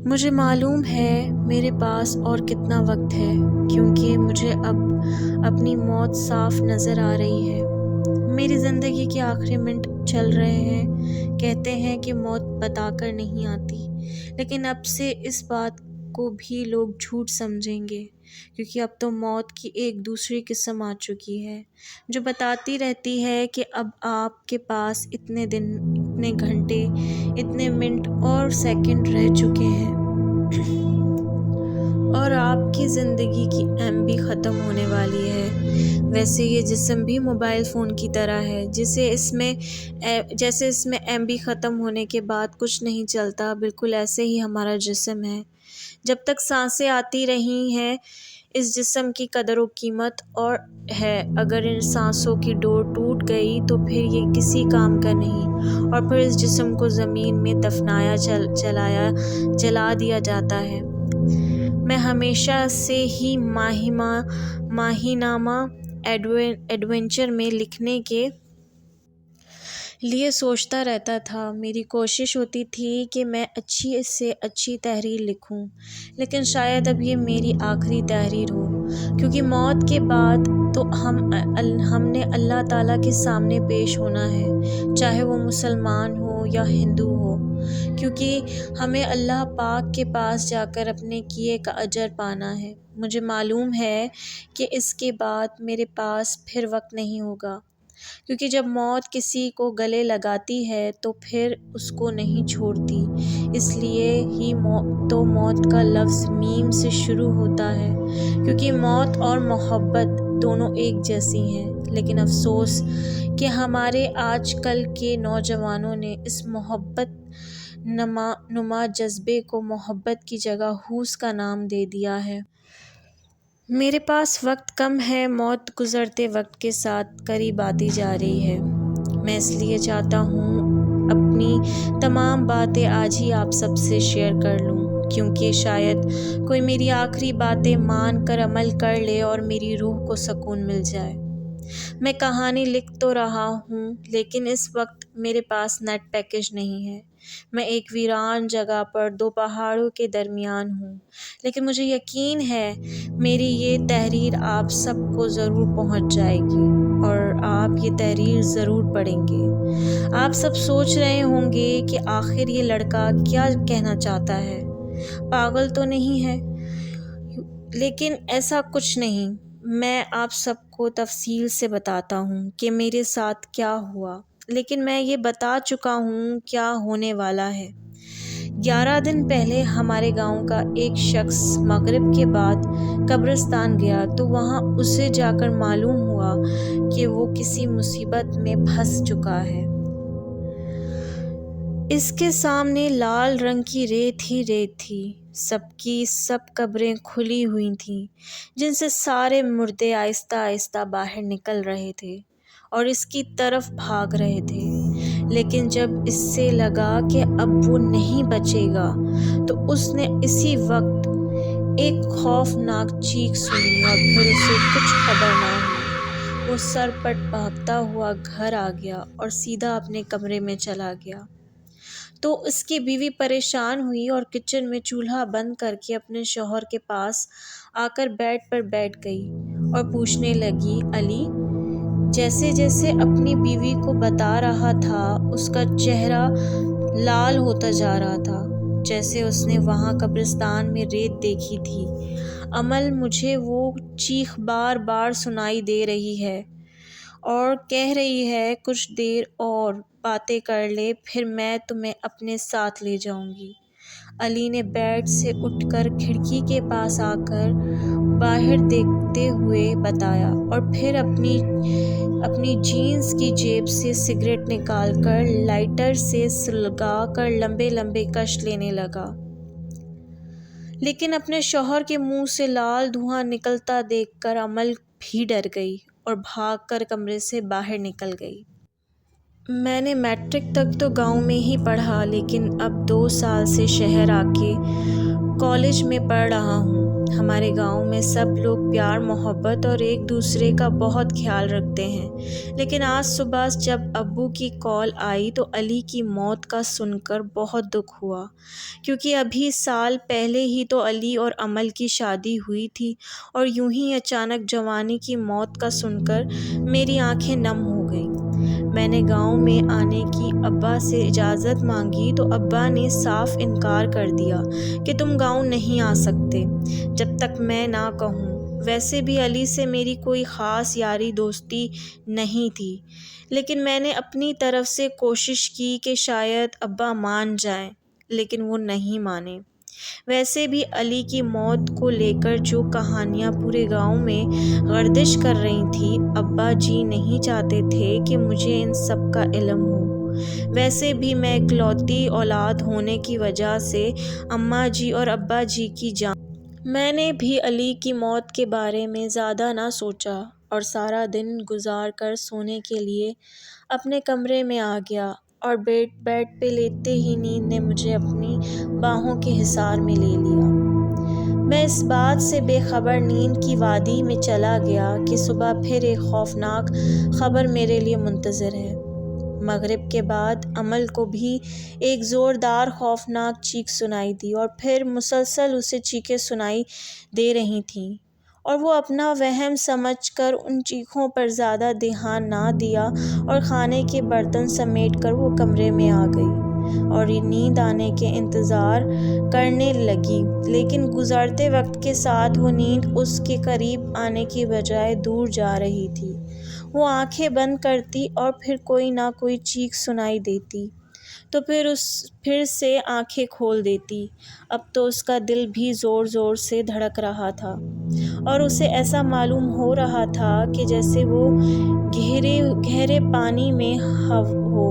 مجھے معلوم ہے میرے پاس اور کتنا وقت ہے، کیونکہ مجھے اب اپنی موت صاف نظر آ رہی ہے۔ میری زندگی کے آخری منٹ چل رہے ہیں۔ کہتے ہیں کہ موت بتا کر نہیں آتی، لیکن اب سے اس بات کو بھی لوگ جھوٹ سمجھیں گے، کیونکہ اب تو موت کی ایک دوسری قسم آ چکی ہے، جو بتاتی رہتی ہے کہ اب آپ کے پاس اتنے دن، اتنے گھنٹے، اتنے منٹ اور سیکنڈ رہ چکے ہیں، اور آپ کی زندگی کی ایم بھی ختم ہونے والی ہے۔ ویسے یہ جسم بھی موبائل فون کی طرح ہے، جیسے اس میں ایم بھی ختم ہونے کے بعد کچھ نہیں چلتا، بالکل ایسے ہی ہمارا جسم ہے۔ جب تک سانسیں آتی رہی ہیں، اس جسم کی قدر و قیمت اور ہے۔ اگر ان سانسوں کی ڈور ٹوٹ گئی تو پھر یہ کسی کام کا نہیں، اور پھر اس جسم کو زمین میں دفنایا، جلا دیا جاتا ہے۔ میں ہمیشہ سے ہی ماہی نامہ ایڈونچر میں لکھنے کے لیے سوچتا رہتا تھا۔ میری کوشش ہوتی تھی کہ میں اچھی سے اچھی تحریر لکھوں، لیکن شاید اب یہ میری آخری تحریر ہو، کیونکہ موت کے بعد تو ہم نے اللہ تعالیٰ کے سامنے پیش ہونا ہے، چاہے وہ مسلمان ہو یا ہندو ہو، کیونکہ ہمیں اللہ پاک کے پاس جا کر اپنے کیے کا اجر پانا ہے۔ مجھے معلوم ہے کہ اس کے بعد میرے پاس پھر وقت نہیں ہوگا، کیونکہ جب موت کسی کو گلے لگاتی ہے تو پھر اس کو نہیں چھوڑتی۔ اس لیے ہی تو موت کا لفظ میم سے شروع ہوتا ہے، کیونکہ موت اور محبت دونوں ایک جیسی ہیں، لیکن افسوس کہ ہمارے آج کل کے نوجوانوں نے اس محبت نما جذبے کو محبت کی جگہ ہوس کا نام دے دیا ہے۔ میرے پاس وقت کم ہے، موت گزرتے وقت کے ساتھ قریب آتی جا رہی ہے۔ میں اس لیے چاہتا ہوں اپنی تمام باتیں آج ہی آپ سب سے شیئر کر لوں، کیونکہ شاید کوئی میری آخری باتیں مان کر عمل کر لے اور میری روح کو سکون مل جائے۔ میں کہانی لکھ تو رہا ہوں، لیکن اس وقت میرے پاس نیٹ پیکج نہیں ہے۔ میں ایک ویران جگہ پر دو پہاڑوں کے درمیان ہوں، لیکن مجھے یقین ہے میری یہ تحریر آپ سب کو ضرور پہنچ جائے گی، اور آپ یہ تحریر ضرور پڑھیں گے۔ آپ سب سوچ رہے ہوں گے کہ آخر یہ لڑکا کیا کہنا چاہتا ہے، پاگل تو نہیں ہے؟ لیکن ایسا کچھ نہیں۔ میں آپ سب کو تفصیل سے بتاتا ہوں کہ میرے ساتھ کیا ہوا، لیکن میں یہ بتا چکا ہوں کیا ہونے والا ہے۔ 11 دن پہلے ہمارے گاؤں کا ایک شخص مغرب کے بعد قبرستان گیا تو وہاں اسے جا کر معلوم ہوا کہ وہ کسی مصیبت میں پھنس چکا ہے۔ اس کے سامنے لال رنگ کی ریت ہی ریت تھی، سب کی سب قبریں کھلی ہوئی تھیں، جن سے سارے مردے آہستہ آہستہ باہر نکل رہے تھے اور اس کی طرف بھاگ رہے تھے۔ لیکن جب اس سے لگا کہ اب وہ نہیں بچے گا تو اس نے اسی وقت ایک خوفناک چیخ سنی، اور پھر اسے کچھ خبر نہ ہوئی۔ وہ سر پٹ بھاگتا ہوا گھر آ گیا اور سیدھا اپنے کمرے میں چلا گیا۔ تو اس کی بیوی پریشان ہوئی اور کچن میں چولہا بند کر کے اپنے شوہر کے پاس آ کر بیڈ پر بیٹھ گئی اور پوچھنے لگی، علی؟ جیسے جیسے اپنی بیوی کو بتا رہا تھا، اس کا چہرہ لال ہوتا جا رہا تھا، جیسے اس نے وہاں قبرستان میں ریت دیکھی تھی۔ امل، مجھے وہ چیخ بار بار سنائی دے رہی ہے اور کہہ رہی ہے کچھ دیر اور باتیں کر لے، پھر میں تمہیں اپنے ساتھ لے جاؤں گی۔ علی نے بیڈ سے اٹھ کر کھڑکی کے پاس آ کر باہر دیکھتے ہوئے بتایا، اور پھر اپنی جینز کی جیب سے سگریٹ نکال کر لائٹر سے سلگا کر لمبے لمبے کش لینے لگا۔ لیکن اپنے شوہر کے منہ سے لال دھواں نکلتا دیکھ کر امل بھی ڈر گئی اور بھاگ کر کمرے سے باہر نکل گئی۔ میں نے میٹرک تک تو گاؤں میں ہی پڑھا، لیکن اب 2 سال سے شہر آ کے کالج میں پڑھ رہا ہوں۔ ہمارے گاؤں میں سب لوگ پیار محبت اور ایک دوسرے کا بہت خیال رکھتے ہیں، لیکن آج صبح جب ابو کی کال آئی تو علی کی موت کا سن کر بہت دکھ ہوا، کیونکہ ابھی سال پہلے ہی تو علی اور امل کی شادی ہوئی تھی، اور یوں ہی اچانک جوانی کی موت کا سن کر میری آنکھیں نم ہو گئیں۔ میں نے گاؤں میں آنے کی ابا سے اجازت مانگی تو ابا نے صاف انکار کر دیا کہ تم گاؤں نہیں آ سکتے جب تک میں نہ کہوں۔ ویسے بھی علی سے میری کوئی خاص یاری دوستی نہیں تھی، لیکن میں نے اپنی طرف سے کوشش کی کہ شاید ابا مان جائیں، لیکن وہ نہیں مانے۔ ویسے بھی علی کی موت کو لے کر جو کہانیاں پورے گاؤں میں گردش کر رہی تھیں، ابا جی نہیں چاہتے تھے کہ مجھے ان سب کا علم ہو۔ ویسے بھی میں اکلوتی اولاد ہونے کی وجہ سے اماں جی اور ابا جی کی جان۔ میں نے بھی علی کی موت کے بارے میں زیادہ نہ سوچا اور سارا دن گزار کر سونے کے لیے اپنے کمرے میں آ گیا، اور بیڈ پہ لیٹتے ہی نیند نے مجھے اپنی باہوں کے حصار میں لے لیا۔ میں اس بات سے بے خبر نیند کی وادی میں چلا گیا کہ صبح پھر ایک خوفناک خبر میرے لیے منتظر ہے۔ مغرب کے بعد امل کو بھی ایک زوردار خوفناک چیخ سنائی دی، اور پھر مسلسل اسے چیخیں سنائی دے رہی تھیں، اور وہ اپنا وہم سمجھ کر ان چیخوں پر زیادہ دھیان نہ دیا اور کھانے کے برتن سمیٹ کر وہ کمرے میں آ گئی اور نیند آنے کے انتظار کرنے لگی، لیکن گزرتے وقت کے ساتھ وہ نیند اس کے قریب آنے کی بجائے دور جا رہی تھی۔ وہ آنکھیں بند کرتی اور پھر کوئی نہ کوئی چیخ سنائی دیتی تو پھر سے آنکھیں کھول دیتی۔ اب تو اس کا دل بھی زور زور سے دھڑک رہا تھا، اور اسے ایسا معلوم ہو رہا تھا کہ جیسے وہ گہرے پانی میں ہو۔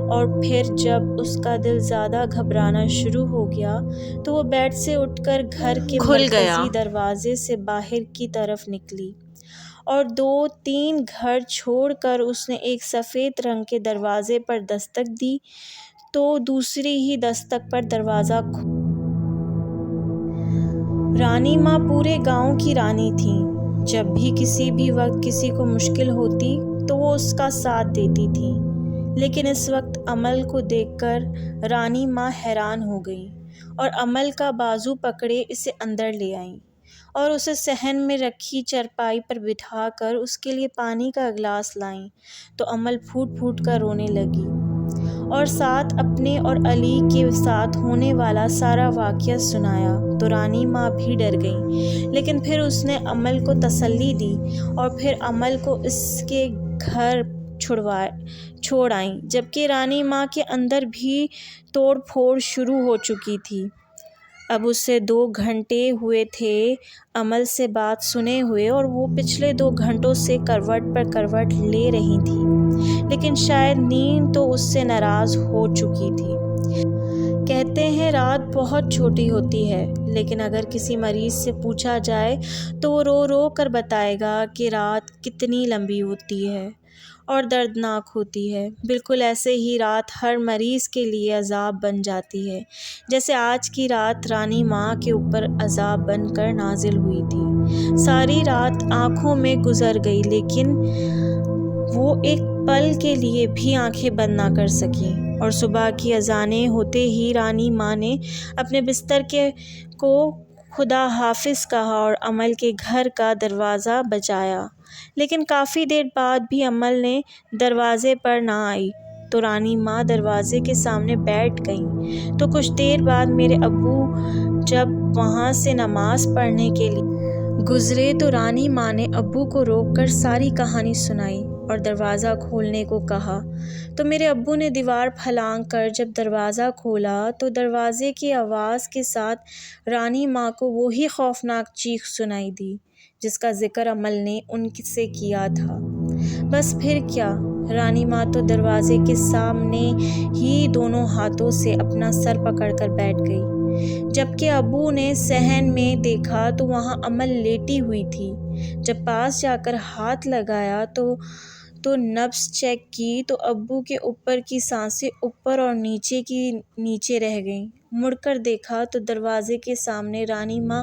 اور پھر جب اس کا دل زیادہ گھبرانا شروع ہو گیا تو وہ بیڈ سے اٹھ کر گھر کے مرکزی دروازے سے باہر کی طرف نکلی، اور 2-3 گھر چھوڑ کر اس نے ایک سفید رنگ کے دروازے پر دستک دی تو دوسری ہی دستک پر دروازہ کھلا۔ رانی ماں پورے گاؤں کی رانی تھیں۔ جب بھی کسی بھی وقت کسی کو مشکل ہوتی تو وہ اس کا ساتھ دیتی تھیں، لیکن اس وقت امل کو دیکھ کر رانی ماں حیران ہو گئیں اور امل کا بازو پکڑے اسے اندر لے آئیں اور اسے صحن میں رکھی چارپائی پر بٹھا کر اس کے لیے پانی کا گلاس لائیں تو امل پھوٹ پھوٹ کر رونے لگی اور ساتھ اپنے اور علی کے ساتھ ہونے والا سارا واقعہ سنایا تو رانی ماں بھی ڈر گئیں، لیکن پھر اس نے امل کو تسلی دی اور پھر امل کو اس کے گھر چھوڑ آئیں، جبکہ رانی ماں کے اندر بھی توڑ پھوڑ شروع ہو چکی تھی۔ اب اسے 2 گھنٹے ہوئے تھے امل سے بات سنے ہوئے، اور وہ پچھلے 2 گھنٹوں سے کروٹ پر کروٹ لے رہی تھی، لیکن شاید نیند تو اس سے ناراض ہو چکی تھی۔ کہتے ہیں رات بہت چھوٹی ہوتی ہے، لیکن اگر کسی مریض سے پوچھا جائے تو وہ رو رو کر بتائے گا کہ رات کتنی لمبی ہوتی ہے اور دردناک ہوتی ہے۔ بالکل ایسے ہی رات ہر مریض کے لیے عذاب بن جاتی ہے، جیسے آج کی رات رانی ماں کے اوپر عذاب بن کر نازل ہوئی تھی۔ ساری رات آنکھوں میں گزر گئی، لیکن وہ ایک پل کے لیے بھی آنکھیں بند نہ کر سکیں، اور صبح کی اذانیں ہوتے ہی رانی ماں نے اپنے بستر کو خدا حافظ کہا اور امل کے گھر کا دروازہ بجایا، لیکن کافی دیر بعد بھی امل نے دروازے پر نہ آئی تو رانی ماں دروازے کے سامنے بیٹھ گئیں۔ تو کچھ دیر بعد میرے ابو جب وہاں سے نماز پڑھنے کے لیے گزرے تو رانی ماں نے ابو کو روک کر ساری کہانی سنائی اور دروازہ کھولنے کو کہا تو میرے ابو نے دیوار پھلانگ کر جب دروازہ کھولا تو دروازے کی آواز کے ساتھ رانی ماں کو وہی خوفناک چیخ سنائی دی جس کا ذکر امل نے ان سے کیا تھا۔ بس پھر کیا، رانی ماں تو دروازے کے سامنے ہی دونوں ہاتھوں سے اپنا سر پکڑ کر بیٹھ گئی، جبکہ ابو نے صحن میں دیکھا تو وہاں امل لیٹی ہوئی تھی۔ جب پاس جا کر ہاتھ لگایا تو نبض چیک کی تو ابو کے اوپر کی سانسیں اوپر اور نیچے کی نیچے رہ گئیں۔ مڑ کر دیکھا تو دروازے کے سامنے رانی ماں